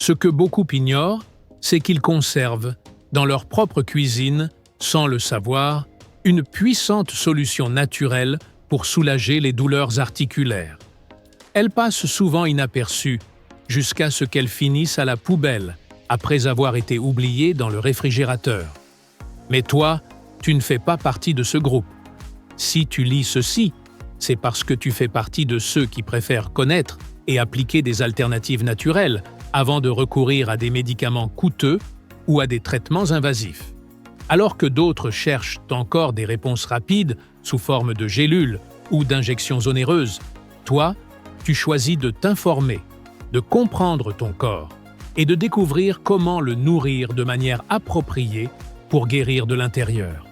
Ce que beaucoup ignorent, c'est qu'ils conservent, dans leur propre cuisine, sans le savoir, une puissante solution naturelle pour soulager les douleurs articulaires. Elles passent souvent inaperçues, jusqu'à ce qu'elles finissent à la poubelle, après avoir été oubliées dans le réfrigérateur. Mais toi, tu ne fais pas partie de ce groupe. Si tu lis ceci, c'est parce que tu fais partie de ceux qui préfèrent connaître et appliquer des alternatives naturelles avant de recourir à des médicaments coûteux ou à des traitements invasifs. Alors que d'autres cherchent encore des réponses rapides sous forme de gélules ou d'injections onéreuses, toi, tu choisis de t'informer, de comprendre ton corps et de découvrir comment le nourrir de manière appropriée pour guérir de l'intérieur.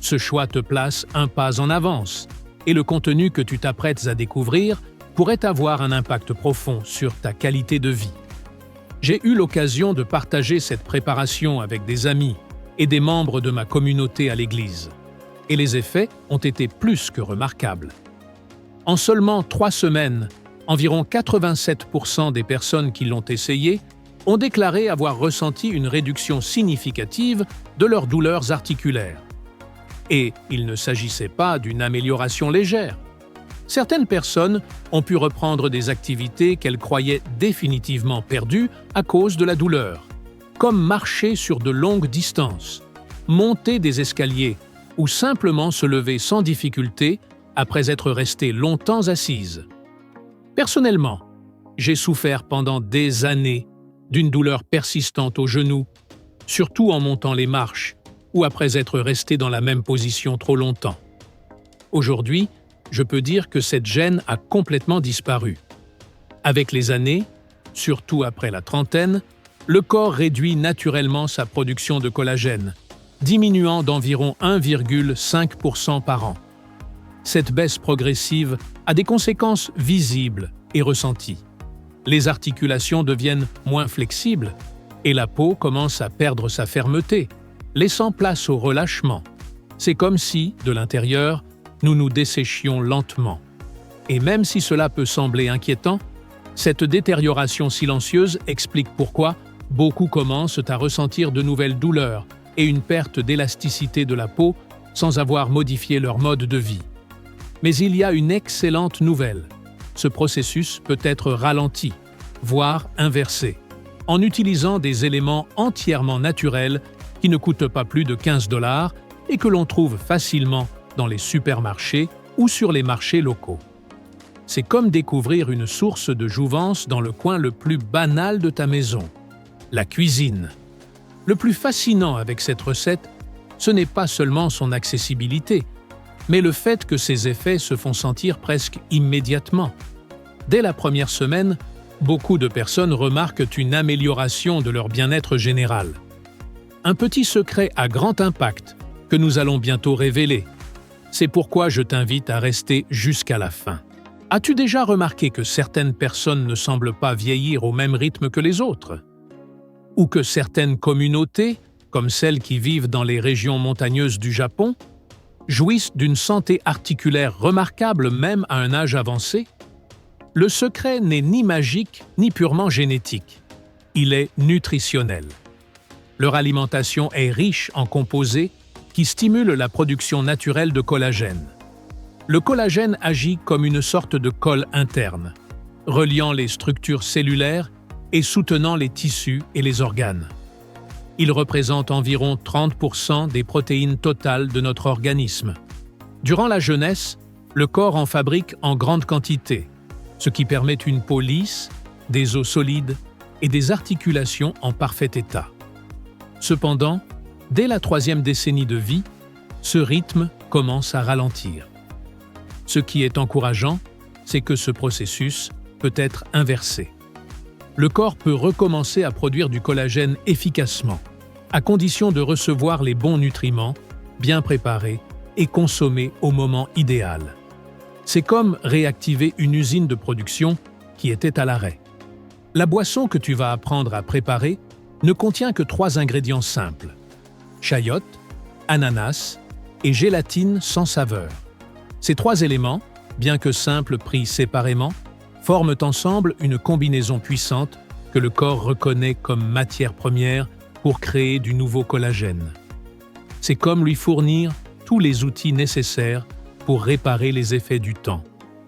Ce choix te place un pas en avance et le contenu que tu t'apprêtes à découvrir pourrait avoir un impact profond sur ta qualité de vie. J'ai eu l'occasion de partager cette préparation avec des amis et des membres de ma communauté à l'église, et les effets ont été plus que remarquables. En seulement 3 semaines, environ 87% des personnes qui l'ont essayé ont déclaré avoir ressenti une réduction significative de leurs douleurs articulaires. Et il ne s'agissait pas d'une amélioration légère. Certaines personnes ont pu reprendre des activités qu'elles croyaient définitivement perdues à cause de la douleur, comme marcher sur de longues distances, monter des escaliers ou simplement se lever sans difficulté après être restées longtemps assises. Personnellement, j'ai souffert pendant des années d'une douleur persistante au genou, surtout en montant les marches ou après être resté dans la même position trop longtemps. Aujourd'hui, je peux dire que cette gêne a complètement disparu. Avec les années, surtout après la trentaine, le corps réduit naturellement sa production de collagène, diminuant d'environ 1,5% par an. Cette baisse progressive a des conséquences visibles et ressenties. Les articulations deviennent moins flexibles et la peau commence à perdre sa fermeté, laissant place au relâchement. C'est comme si, de l'intérieur, nous nous desséchions lentement. Et même si cela peut sembler inquiétant, cette détérioration silencieuse explique pourquoi beaucoup commencent à ressentir de nouvelles douleurs et une perte d'élasticité de la peau sans avoir modifié leur mode de vie. Mais il y a une excellente nouvelle. Ce processus peut être ralenti, voire inversé, en utilisant des éléments entièrement naturels qui ne coûtent pas plus de 15 $ et que l'on trouve facilement dans les supermarchés ou sur les marchés locaux. C'est comme découvrir une source de jouvence dans le coin le plus banal de ta maison, la cuisine. Le plus fascinant avec cette recette, ce n'est pas seulement son accessibilité, mais le fait que ses effets se font sentir presque immédiatement. Dès la première semaine, beaucoup de personnes remarquent une amélioration de leur bien-être général. Un petit secret à grand impact que nous allons bientôt révéler. C'est pourquoi je t'invite à rester jusqu'à la fin. As-tu déjà remarqué que certaines personnes ne semblent pas vieillir au même rythme que les autres? Ou que certaines communautés, comme celles qui vivent dans les régions montagneuses du Japon, jouissent d'une santé articulaire remarquable même à un âge avancé? Le secret n'est ni magique ni purement génétique. Il est nutritionnel. Leur alimentation est riche en composés qui stimulent la production naturelle de collagène. Le collagène agit comme une sorte de colle interne, reliant les structures cellulaires et soutenant les tissus et les organes. Il représente environ 30% des protéines totales de notre organisme. Durant la jeunesse, le corps en fabrique en grande quantité, ce qui permet une peau lisse, des os solides et des articulations en parfait état. Cependant, dès la 3e décennie de vie, ce rythme commence à ralentir. Ce qui est encourageant, c'est que ce processus peut être inversé. Le corps peut recommencer à produire du collagène efficacement, à condition de recevoir les bons nutriments, bien préparés et consommés au moment idéal. C'est comme réactiver une usine de production qui était à l'arrêt. La boisson que tu vas apprendre à préparer ne contient que 3 ingrédients simples: chayote, ananas et gélatine sans saveur. Ces 3 éléments, bien que simples pris séparément, forment ensemble une combinaison puissante que le corps reconnaît comme matière première pour créer du nouveau collagène. C'est comme lui fournir tous les outils nécessaires pour réparer les effets du temps,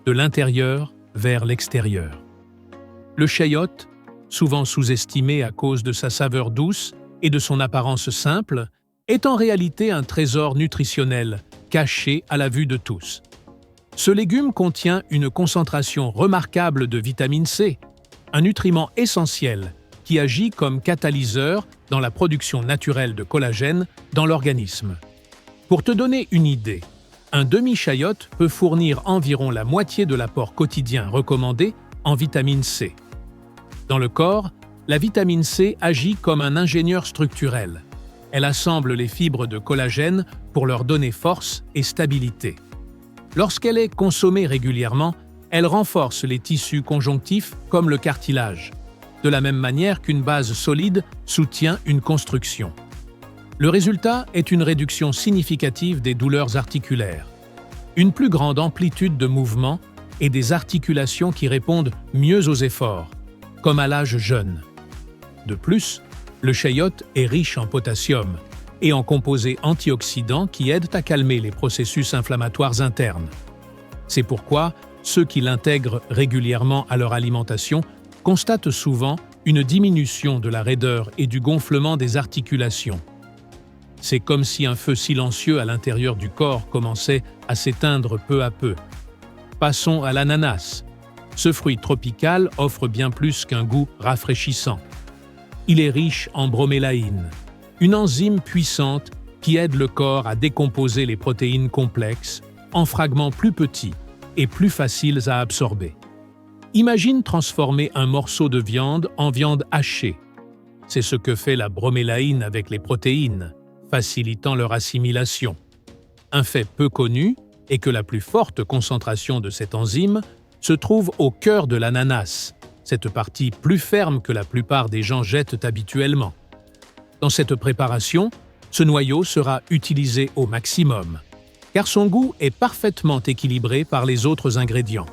de l'intérieur vers l'extérieur. Le chayote, souvent sous-estimé à cause de sa saveur douce et de son apparence simple, est en réalité un trésor nutritionnel caché à la vue de tous. Ce légume contient une concentration remarquable de vitamine C, un nutriment essentiel qui agit comme catalyseur dans la production naturelle de collagène dans l'organisme. Pour te donner une idée, un demi-chayote peut fournir environ la moitié de l'apport quotidien recommandé en vitamine C. Dans le corps, la vitamine C agit comme un ingénieur structurel. Elle assemble les fibres de collagène pour leur donner force et stabilité. Lorsqu'elle est consommée régulièrement, elle renforce les tissus conjonctifs comme le cartilage, de la même manière qu'une base solide soutient une construction. Le résultat est une réduction significative des douleurs articulaires, une plus grande amplitude de mouvement et des articulations qui répondent mieux aux efforts, comme à l'âge jeune. De plus, le chayote est riche en potassium et en composés antioxydants qui aident à calmer les processus inflammatoires internes. C'est pourquoi ceux qui l'intègrent régulièrement à leur alimentation constatent souvent une diminution de la raideur et du gonflement des articulations. C'est comme si un feu silencieux à l'intérieur du corps commençait à s'éteindre peu à peu. Passons à l'ananas. Ce fruit tropical offre bien plus qu'un goût rafraîchissant. Il est riche en bromélaïne, une enzyme puissante qui aide le corps à décomposer les protéines complexes en fragments plus petits et plus faciles à absorber. Imagine transformer un morceau de viande en viande hachée. C'est ce que fait la bromélaïne avec les protéines, facilitant leur assimilation. Un fait peu connu est que la plus forte concentration de cette enzyme se trouve au cœur de l'ananas, cette partie plus ferme que la plupart des gens jettent habituellement. Dans cette préparation, ce noyau sera utilisé au maximum, car son goût est parfaitement équilibré par les autres ingrédients.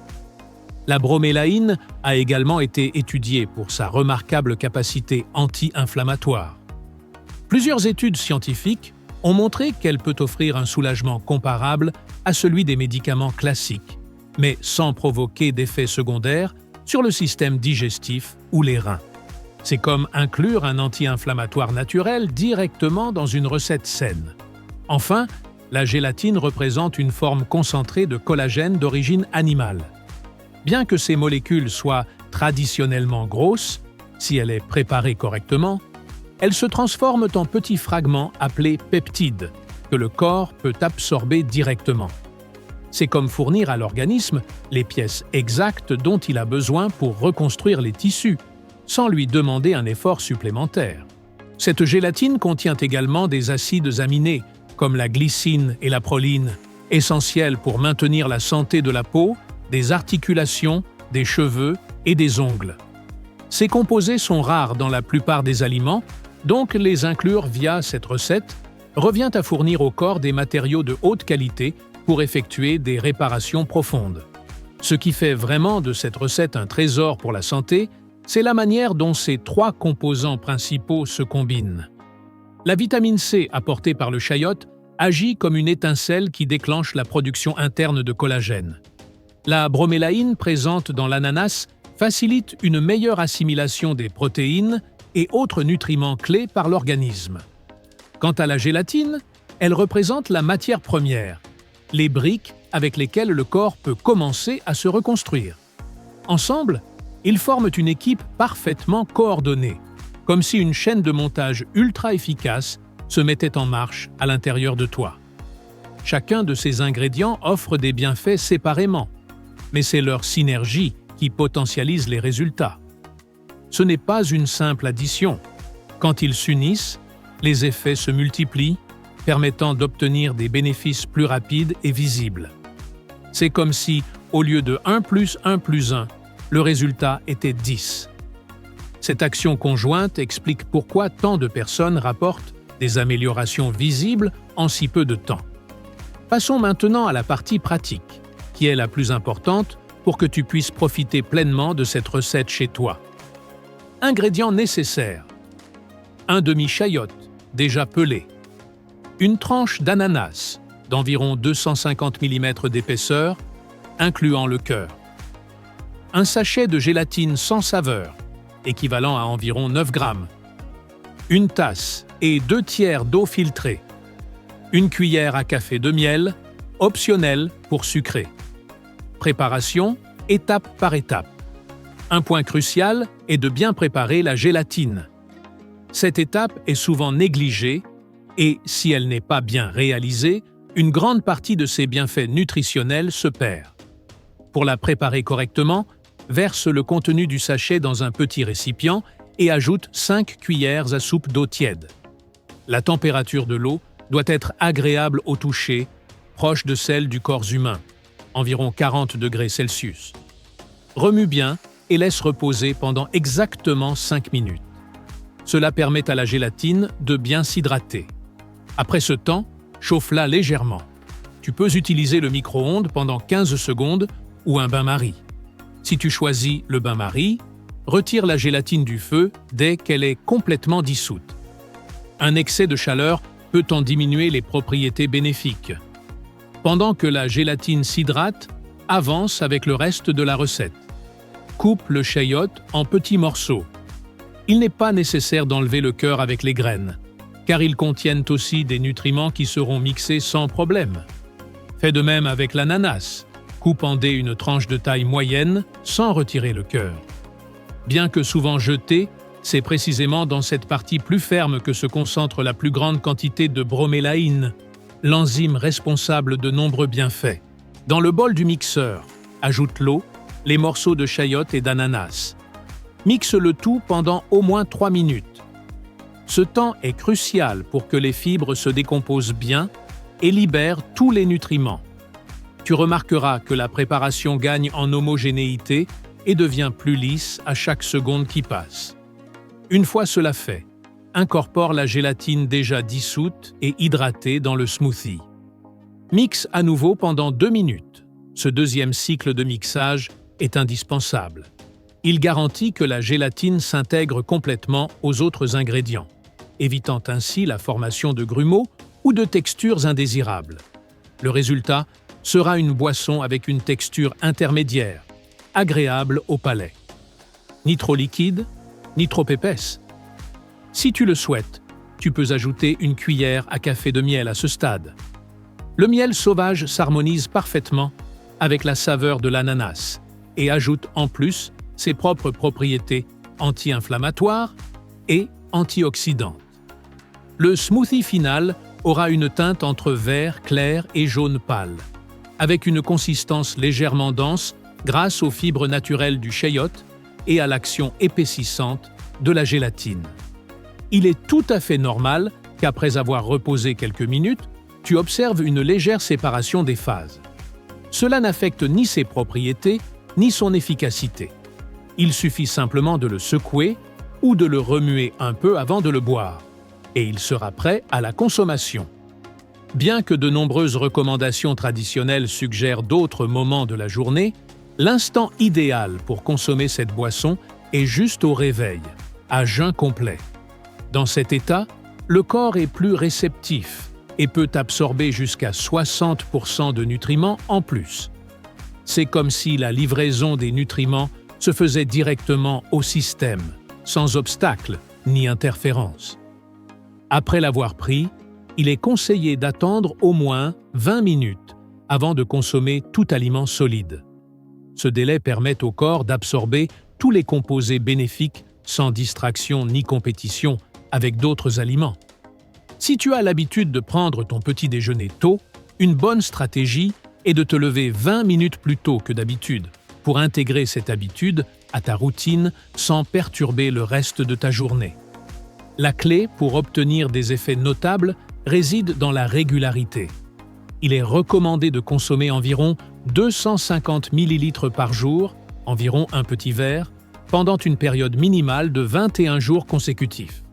La bromélaïne a également été étudiée pour sa remarquable capacité anti-inflammatoire. Plusieurs études scientifiques ont montré qu'elle peut offrir un soulagement comparable à celui des médicaments classiques, mais sans provoquer d'effets secondaires sur le système digestif ou les reins. C'est comme inclure un anti-inflammatoire naturel directement dans une recette saine. Enfin, la gélatine représente une forme concentrée de collagène d'origine animale. Bien que ces molécules soient traditionnellement grosses, si elle est préparée correctement, elles se transforment en petits fragments appelés peptides, que le corps peut absorber directement. C'est comme fournir à l'organisme les pièces exactes dont il a besoin pour reconstruire les tissus, sans lui demander un effort supplémentaire. Cette gélatine contient également des acides aminés, comme la glycine et la proline, essentiels pour maintenir la santé de la peau, des articulations, des cheveux et des ongles. Ces composés sont rares dans la plupart des aliments, donc les inclure via cette recette revient à fournir au corps des matériaux de haute qualité pour effectuer des réparations profondes. Ce qui fait vraiment de cette recette un trésor pour la santé, c'est la manière dont ces trois composants principaux se combinent. La vitamine C apportée par le chayote agit comme une étincelle qui déclenche la production interne de collagène. La bromélaïne présente dans l'ananas facilite une meilleure assimilation des protéines et autres nutriments clés par l'organisme. Quant à la gélatine, elle représente la matière première, les briques avec lesquelles le corps peut commencer à se reconstruire. Ensemble, ils forment une équipe parfaitement coordonnée, comme si une chaîne de montage ultra efficace se mettait en marche à l'intérieur de toi. Chacun de ces ingrédients offre des bienfaits séparément, mais c'est leur synergie qui potentialise les résultats. Ce n'est pas une simple addition. Quand ils s'unissent, les effets se multiplient, permettant d'obtenir des bénéfices plus rapides et visibles. C'est comme si, au lieu de 1 + 1 + 1, le résultat était 10. Cette action conjointe explique pourquoi tant de personnes rapportent des améliorations visibles en si peu de temps. Passons maintenant à la partie pratique, qui est la plus importante pour que tu puisses profiter pleinement de cette recette chez toi. Ingrédients nécessaires. Un demi-chayote, déjà pelé. Une tranche d'ananas, d'environ 250 mm d'épaisseur, incluant le cœur. Un sachet de gélatine sans saveur, équivalent à environ 9 grammes. Une tasse et 2/3 d'eau filtrée. Une cuillère à café de miel, optionnel pour sucrer. Préparation, étape par étape. Un point crucial est de bien préparer la gélatine. Cette étape est souvent négligée et, si elle n'est pas bien réalisée, une grande partie de ses bienfaits nutritionnels se perd. Pour la préparer correctement, verse le contenu du sachet dans un petit récipient et ajoute 5 cuillères à soupe d'eau tiède. La température de l'eau doit être agréable au toucher, proche de celle du corps humain, environ 40 degrés Celsius. Remue bien et laisse reposer pendant exactement 5 minutes. Cela permet à la gélatine de bien s'hydrater. Après ce temps, chauffe-la légèrement. Tu peux utiliser le micro-ondes pendant 15 secondes ou un bain-marie. Si tu choisis le bain-marie, retire la gélatine du feu dès qu'elle est complètement dissoute. Un excès de chaleur peut en diminuer les propriétés bénéfiques. Pendant que la gélatine s'hydrate, avance avec le reste de la recette. Coupe le chayote en petits morceaux. Il n'est pas nécessaire d'enlever le cœur avec les graines, car ils contiennent aussi des nutriments qui seront mixés sans problème. Fais de même avec l'ananas. Coupe en dés une tranche de taille moyenne sans retirer le cœur. Bien que souvent jeté, c'est précisément dans cette partie plus ferme que se concentre la plus grande quantité de bromélaïne, l'enzyme responsable de nombreux bienfaits. Dans le bol du mixeur, ajoute l'eau, les morceaux de chayote et d'ananas. Mixe le tout pendant au moins 3 minutes. Ce temps est crucial pour que les fibres se décomposent bien et libèrent tous les nutriments. Tu remarqueras que la préparation gagne en homogénéité et devient plus lisse à chaque seconde qui passe. Une fois cela fait, incorpore la gélatine déjà dissoute et hydratée dans le smoothie. Mixe à nouveau pendant 2 minutes. Ce deuxième cycle de mixage est indispensable. Il garantit que la gélatine s'intègre complètement aux autres ingrédients, évitant ainsi la formation de grumeaux ou de textures indésirables. Le résultat sera une boisson avec une texture intermédiaire, agréable au palais. Ni trop liquide, ni trop épaisse. Si tu le souhaites, tu peux ajouter une cuillère à café de miel à ce stade. Le miel sauvage s'harmonise parfaitement avec la saveur de l'ananas et ajoute en plus ses propres propriétés anti-inflammatoires et antioxydantes. Le smoothie final aura une teinte entre vert clair et jaune pâle, avec une consistance légèrement dense grâce aux fibres naturelles du chayote et à l'action épaississante de la gélatine. Il est tout à fait normal qu'après avoir reposé quelques minutes, tu observes une légère séparation des phases. Cela n'affecte ni ses propriétés, ni son efficacité. Il suffit simplement de le secouer ou de le remuer un peu avant de le boire, et il sera prêt à la consommation. Bien que de nombreuses recommandations traditionnelles suggèrent d'autres moments de la journée, l'instant idéal pour consommer cette boisson est juste au réveil, à jeun complet. Dans cet état, le corps est plus réceptif et peut absorber jusqu'à 60% de nutriments en plus. C'est comme si la livraison des nutriments se faisait directement au système, sans obstacle ni interférence. Après l'avoir pris, il est conseillé d'attendre au moins 20 minutes avant de consommer tout aliment solide. Ce délai permet au corps d'absorber tous les composés bénéfiques sans distraction ni compétition avec d'autres aliments. Si tu as l'habitude de prendre ton petit déjeuner tôt, une bonne stratégie est de te lever 20 minutes plus tôt que d'habitude pour intégrer cette habitude à ta routine sans perturber le reste de ta journée. La clé pour obtenir des effets notables réside dans la régularité. Il est recommandé de consommer environ 250 ml par jour, environ un petit verre, pendant une période minimale de 21 jours consécutifs.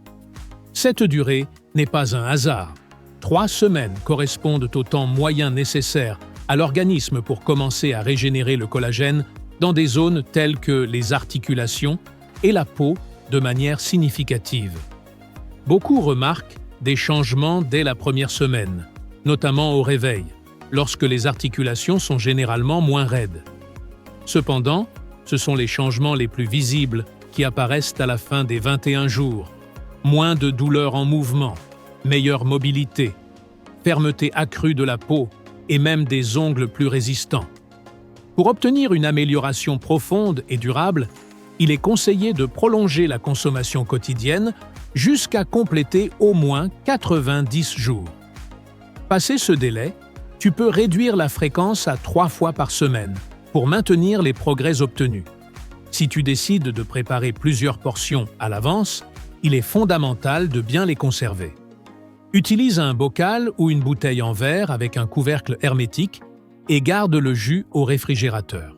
Cette durée n'est pas un hasard. 3 semaines correspondent au temps moyen nécessaire à l'organisme pour commencer à régénérer le collagène dans des zones telles que les articulations et la peau de manière significative. Beaucoup remarquent des changements dès la première semaine, notamment au réveil, lorsque les articulations sont généralement moins raides. Cependant, ce sont les changements les plus visibles qui apparaissent à la fin des 21 jours. Moins de douleur en mouvement, meilleure mobilité, fermeté accrue de la peau et même des ongles plus résistants. Pour obtenir une amélioration profonde et durable, il est conseillé de prolonger la consommation quotidienne jusqu'à compléter au moins 90 jours. Passé ce délai, tu peux réduire la fréquence à 3 fois par semaine pour maintenir les progrès obtenus. Si tu décides de préparer plusieurs portions à l'avance, il est fondamental de bien les conserver. Utilise un bocal ou une bouteille en verre avec un couvercle hermétique et garde le jus au réfrigérateur.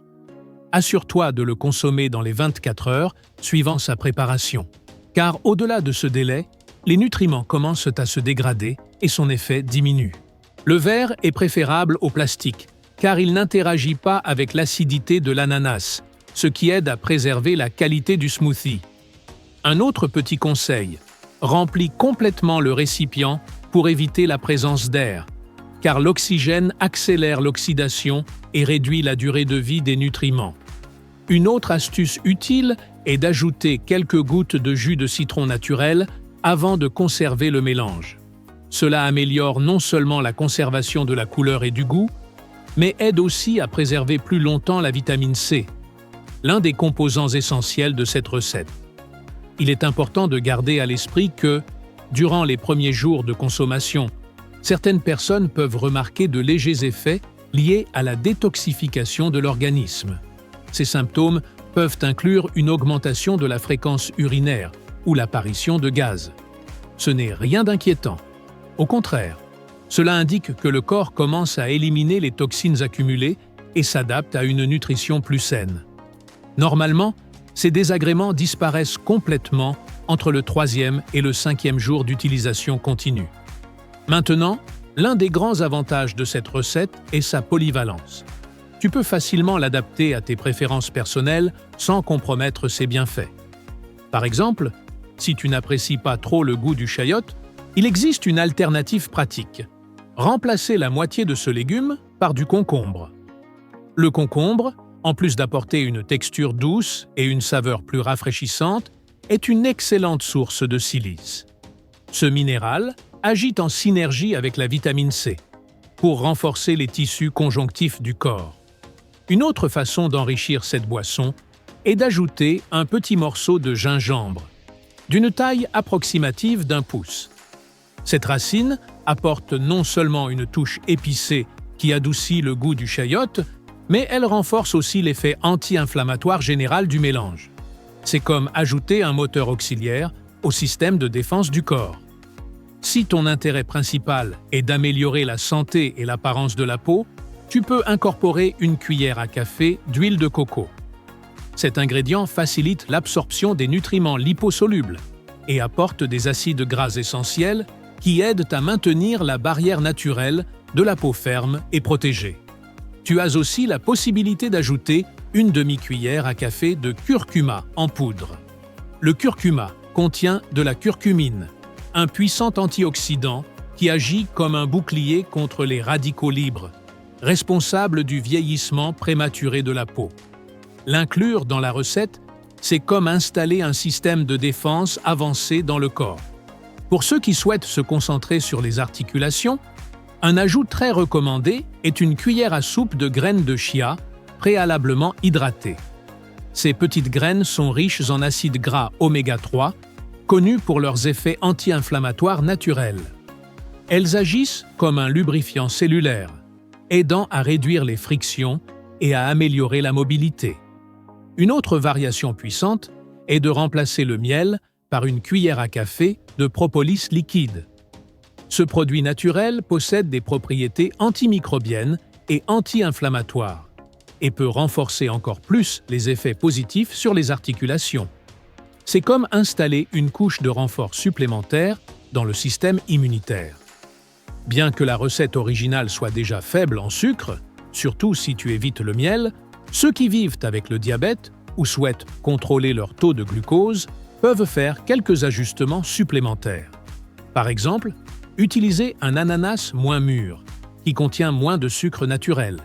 Assure-toi de le consommer dans les 24 heures suivant sa préparation, car au-delà de ce délai, les nutriments commencent à se dégrader et son effet diminue. Le verre est préférable au plastique, car il n'interagit pas avec l'acidité de l'ananas, ce qui aide à préserver la qualité du smoothie. Un autre petit conseil, remplis complètement le récipient pour éviter la présence d'air, car l'oxygène accélère l'oxydation et réduit la durée de vie des nutriments. Une autre astuce utile est d'ajouter quelques gouttes de jus de citron naturel avant de conserver le mélange. Cela améliore non seulement la conservation de la couleur et du goût, mais aide aussi à préserver plus longtemps la vitamine C, l'un des composants essentiels de cette recette. Il est important de garder à l'esprit que, durant les premiers jours de consommation, certaines personnes peuvent remarquer de légers effets liés à la détoxification de l'organisme. Ces symptômes peuvent inclure une augmentation de la fréquence urinaire ou l'apparition de gaz. Ce n'est rien d'inquiétant. Au contraire, cela indique que le corps commence à éliminer les toxines accumulées et s'adapte à une nutrition plus saine. Normalement, ces désagréments disparaissent complètement entre le 3e et le 5e jour d'utilisation continue. Maintenant, l'un des grands avantages de cette recette est sa polyvalence. Tu peux facilement l'adapter à tes préférences personnelles sans compromettre ses bienfaits. Par exemple, si tu n'apprécies pas trop le goût du chayote, il existe une alternative pratique. Remplacer la moitié de ce légume par du concombre. Le concombre, en plus d'apporter une texture douce et une saveur plus rafraîchissante, est une excellente source de silice. Ce minéral agit en synergie avec la vitamine C pour renforcer les tissus conjonctifs du corps. Une autre façon d'enrichir cette boisson est d'ajouter un petit morceau de gingembre, d'une taille approximative d'1 pouce. Cette racine apporte non seulement une touche épicée qui adoucit le goût du chayote, mais elle renforce aussi l'effet anti-inflammatoire général du mélange. C'est comme ajouter un moteur auxiliaire au système de défense du corps. Si ton intérêt principal est d'améliorer la santé et l'apparence de la peau, tu peux incorporer une cuillère à café d'huile de coco. Cet ingrédient facilite l'absorption des nutriments liposolubles et apporte des acides gras essentiels qui aident à maintenir la barrière naturelle de la peau ferme et protégée. Tu as aussi la possibilité d'ajouter une demi-cuillère à café de curcuma en poudre. Le curcuma contient de la curcumine, un puissant antioxydant qui agit comme un bouclier contre les radicaux libres, responsable du vieillissement prématuré de la peau. L'inclure dans la recette, c'est comme installer un système de défense avancé dans le corps. Pour ceux qui souhaitent se concentrer sur les articulations, un ajout très recommandé est une cuillère à soupe de graines de chia préalablement hydratées. Ces petites graines sont riches en acides gras oméga 3, connus pour leurs effets anti-inflammatoires naturels. Elles agissent comme un lubrifiant cellulaire, aidant à réduire les frictions et à améliorer la mobilité. Une autre variation puissante est de remplacer le miel par une cuillère à café de propolis liquide. Ce produit naturel possède des propriétés antimicrobiennes et anti-inflammatoires et peut renforcer encore plus les effets positifs sur les articulations. C'est comme installer une couche de renfort supplémentaire dans le système immunitaire. Bien que la recette originale soit déjà faible en sucre, surtout si tu évites le miel, ceux qui vivent avec le diabète ou souhaitent contrôler leur taux de glucose peuvent faire quelques ajustements supplémentaires. Par exemple, utiliser un ananas moins mûr, qui contient moins de sucre naturel.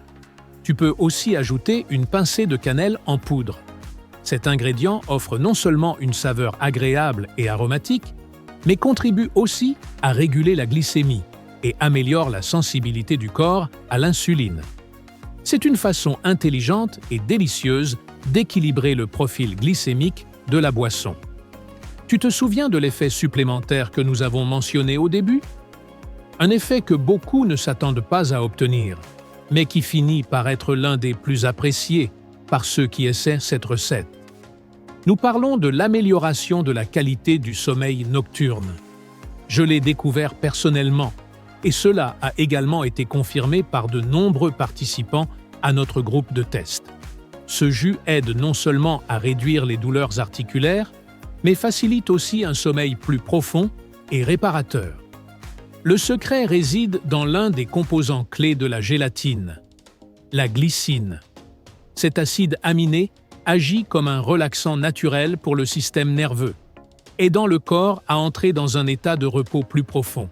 Tu peux aussi ajouter une pincée de cannelle en poudre. Cet ingrédient offre non seulement une saveur agréable et aromatique, mais contribue aussi à réguler la glycémie et améliore la sensibilité du corps à l'insuline. C'est une façon intelligente et délicieuse d'équilibrer le profil glycémique de la boisson. Tu te souviens de l'effet supplémentaire que nous avons mentionné au début? Un effet que beaucoup ne s'attendent pas à obtenir, mais qui finit par être l'un des plus appréciés par ceux qui essaient cette recette. Nous parlons de l'amélioration de la qualité du sommeil nocturne. Je l'ai découvert personnellement, et cela a également été confirmé par de nombreux participants à notre groupe de test. Ce jus aide non seulement à réduire les douleurs articulaires, mais facilite aussi un sommeil plus profond et réparateur. Le secret réside dans l'un des composants clés de la gélatine, la glycine. Cet acide aminé agit comme un relaxant naturel pour le système nerveux, aidant le corps à entrer dans un état de repos plus profond.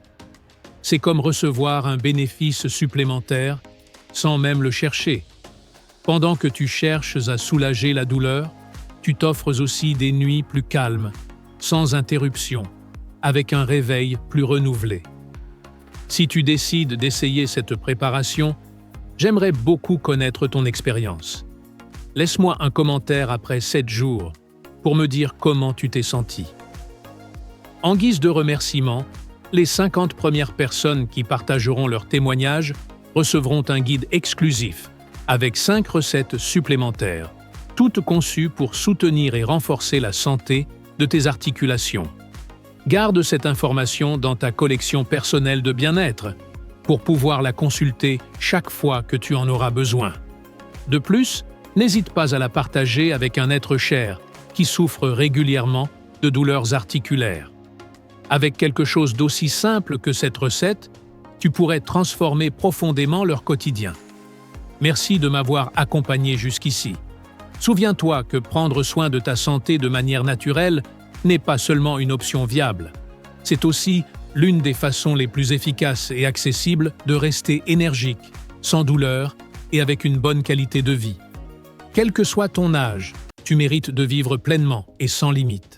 C'est comme recevoir un bénéfice supplémentaire sans même le chercher. Pendant que tu cherches à soulager la douleur, tu t'offres aussi des nuits plus calmes, sans interruption, avec un réveil plus renouvelé. Si tu décides d'essayer cette préparation, j'aimerais beaucoup connaître ton expérience. Laisse-moi un commentaire après 7 jours pour me dire comment tu t'es senti. En guise de remerciement, les 50 premières personnes qui partageront leur témoignage recevront un guide exclusif avec 5 recettes supplémentaires, toutes conçues pour soutenir et renforcer la santé de tes articulations. Garde cette information dans ta collection personnelle de bien-être pour pouvoir la consulter chaque fois que tu en auras besoin. De plus, n'hésite pas à la partager avec un être cher qui souffre régulièrement de douleurs articulaires. Avec quelque chose d'aussi simple que cette recette, tu pourrais transformer profondément leur quotidien. Merci de m'avoir accompagné jusqu'ici. Souviens-toi que prendre soin de ta santé de manière naturelle n'est pas seulement une option viable. C'est aussi l'une des façons les plus efficaces et accessibles de rester énergique, sans douleur et avec une bonne qualité de vie. Quel que soit ton âge, tu mérites de vivre pleinement et sans limite.